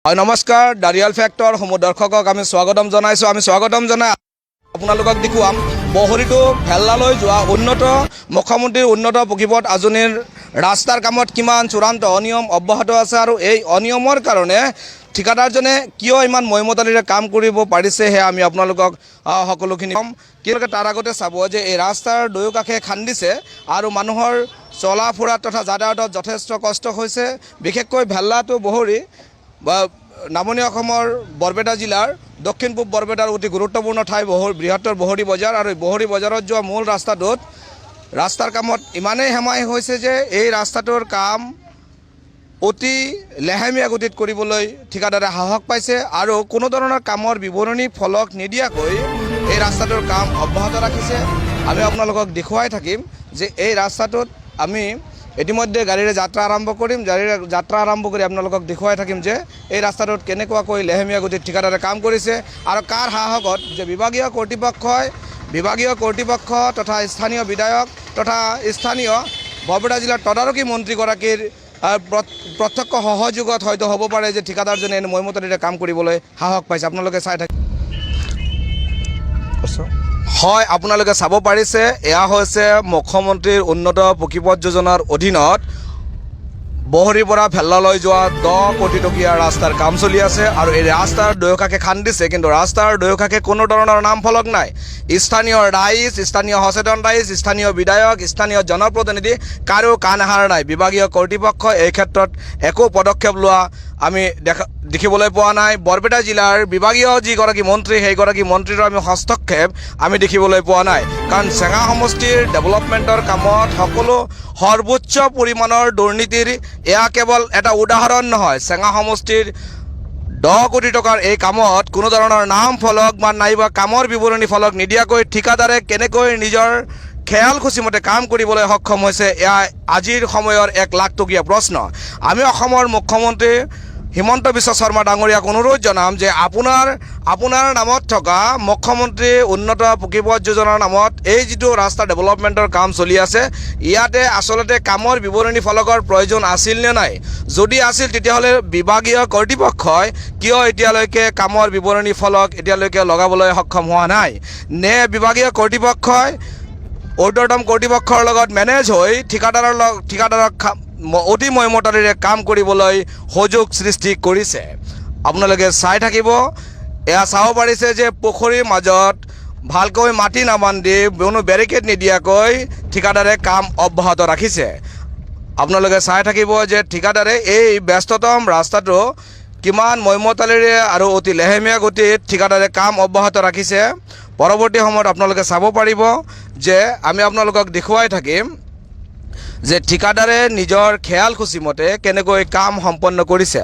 নমস্কাৰ দাৰিয়াল ফেক্টৰ সমূহ দৰ্শকক আমি স্বাগতম জনাইছোঁ। আমি স্বাগতম জনাই আপোনালোকক দেখুৱাম বহৰীটো ভেল্লালৈ যোৱা মুখ্যমন্ত্ৰীৰ উন্নত পকীপথ আঁচনিৰ ৰাস্তাৰ কামত কিমান চূড়ান্ত অনিয়ম অব্যাহত আছে আৰু এই অনিয়মৰ কাৰণে ঠিকাদাৰজনে কিয় ইমান মইমতালিৰে কাম কৰিব পাৰিছে সেয়া আমি আপোনালোকক সকলোখিনি কম। কিয়নো তাৰ আগতে চাব যে এই ৰাস্তাৰ দুয়োকাষে খান্দিছে আৰু মানুহৰ চলা ফুৰাত তথা যাতায়াতত যথেষ্ট কষ্ট হৈছে। বিশেষকৈ ভেল্লাটো বহৰী বা নামনি অসমৰ বৰপেটা জিলাৰ দক্ষিণ পূব বৰপেটাৰ অতি গুৰুত্বপূৰ্ণ ঠাই বৃহত্তৰ বহৰী বজাৰ আৰু এই বহৰী বজাৰত যোৱা মূল ৰাস্তাটোত ৰাস্তাৰ কামত ইমানেই হেমাহি হৈছে যে এই ৰাস্তাটোৰ কাম অতি লেহেমীয়া গতিত কৰিবলৈ ঠিকাদাৰে সাহস পাইছে আৰু কোনো ধৰণৰ কামৰ বিৱৰণী ফলক নিদিয়াকৈ এই ৰাস্তাটোৰ কাম অব্যাহত ৰাখিছে। আমি আপোনালোকক দেখুৱাই থাকিম যে এই ৰাস্তাটোত আমি ইতিমধ্যে গাড়ীৰে যাত্ৰা আৰম্ভ কৰিম। যাত্ৰা আৰম্ভ কৰি আপোনালোকক দেখুৱাই থাকিম যে এই ৰাস্তাটোত কেনেকুৱাকৈ লেহেমীয়া গতিত ঠিকাদাৰে কাম কৰিছে আৰু কাৰ সাহসত যে বিভাগীয় কৰ্তৃপক্ষ তথা স্থানীয় বিধায়ক তথা স্থানীয় বৰপেটা জিলাৰ তদাৰকী মন্ত্ৰীগৰাকীৰ প্ৰত্যক্ষ সহযোগত হয়তো হ'ব পাৰে যে ঠিকাদাৰজনে এনে মইমতালিৰে কাম কৰিবলৈ সাহস পাইছে। আপোনালোকে চাই থাকে হয়, আপোনালোকে চাব পাৰিছে এয়া হৈছে মুখ্যমন্ত্ৰীৰ উন্নত পকীপথ যোজনাৰ অধীনত বহৰীৰ পৰা ভেল্লালৈ যোৱা 10 কোটি টকীয়া ৰাস্তাৰ কাম চলি আছে আৰু এই ৰাস্তাৰ দুয়োকাষে খান্দিছে, কিন্তু ৰাস্তাৰ দুয়োকাষে কোনো ধৰণৰ নাম ফলক নাই। স্থানীয় ৰাইজ, স্থানীয় সচেতন ৰাইজ, স্থানীয় বিধায়ক, স্থানীয় জনপ্ৰতিনিধি কাৰো কাণ এষাৰ নাই। বিভাগীয় কৰ্তৃপক্ষ এই ক্ষেত্ৰত একো পদক্ষেপ লোৱা আমি দেখিবলৈ পোৱা নাই। বৰপেটা জিলাৰ বিভাগীয় যিগৰাকী মন্ত্ৰী সেইগৰাকী মন্ত্ৰীৰ আমি হস্তক্ষেপ আমি দেখিবলৈ পোৱা নাই, কাৰণ চেঙা সমষ্টিৰ ডেভেলপমেণ্টৰ কামত সকলো সৰ্বোচ্চ পৰিমাণৰ দুৰ্নীতিৰ এয়া কেৱল এটা উদাহৰণ নহয়। চেঙা সমষ্টিৰ 10 কোটি টকাৰ এই কামত কোনো ধৰণৰ নাম ফলক বা নাইবা কামৰ বিৱৰণী ফলক নিদিয়াকৈ ঠিকাদাৰে কেনেকৈ নিজৰ খেয়াল খুচিমতে কাম কৰিবলৈ সক্ষম হৈছে এয়া আজিৰ সময়ৰ 1 লাখ টকীয়া প্ৰশ্ন। আমি অসমৰ মুখ্যমন্ত্ৰী হিমন্ত বিশ্ব শৰ্মা ডাঙৰীয়াক অনুৰোধ জনাম যে আপোনাৰ নামত থকা মুখ্যমন্ত্ৰী উন্নত পকীপথ যোজনাৰ নামত এই যিটো ৰাস্তা ডেভেলপমেণ্টৰ কাম চলি আছে ইয়াতে আচলতে কামৰ বিৱৰণী ফলকৰ প্ৰয়োজন আছিল নে নাই? যদি আছিল তেতিয়াহ'লে বিভাগীয় কৰ্তৃপক্ষই কিয় এতিয়ালৈকে কামৰ বিৱৰণী ফলক এতিয়ালৈকে লগাবলৈ সক্ষম হোৱা নাই? নে বিভাগীয় কৰ্তৃপক্ষই ঊৰ্ধ্বতম কৰ্তৃপক্ষৰ লগত মেনেজ হৈ ঠিকাদাৰক অতি মইমতালিৰে কাম কৰিবলৈ সুযোগ সৃষ্টি কৰিছে? আপোনালোকে চাই থাকিব। এয়া চাব পাৰিছে যে পুখুৰীৰ মাজত ভালকৈ মাটি নাবান্ধি কোনো বেৰিকেড নিদিয়াকৈ ঠিকাদাৰে কাম অব্যাহত ৰাখিছে। আপোনালোকে চাই থাকিব যে ঠিকাদাৰে এই ব্যস্ততম ৰাস্তাটো কিমান মইমতালিৰে আৰু অতি লেহেমীয়া গতিত ঠিকাদাৰে কাম অব্যাহত ৰাখিছে। পৰৱৰ্তী সময়ত আপোনালোকে চাব পাৰিব যে আমি আপোনালোকক দেখুৱাই থাকিম যে ঠিকাদাৰে নিজৰ খেয়াল খুচিমতে কেনেকৈ কাম সম্পন্ন কৰিছে।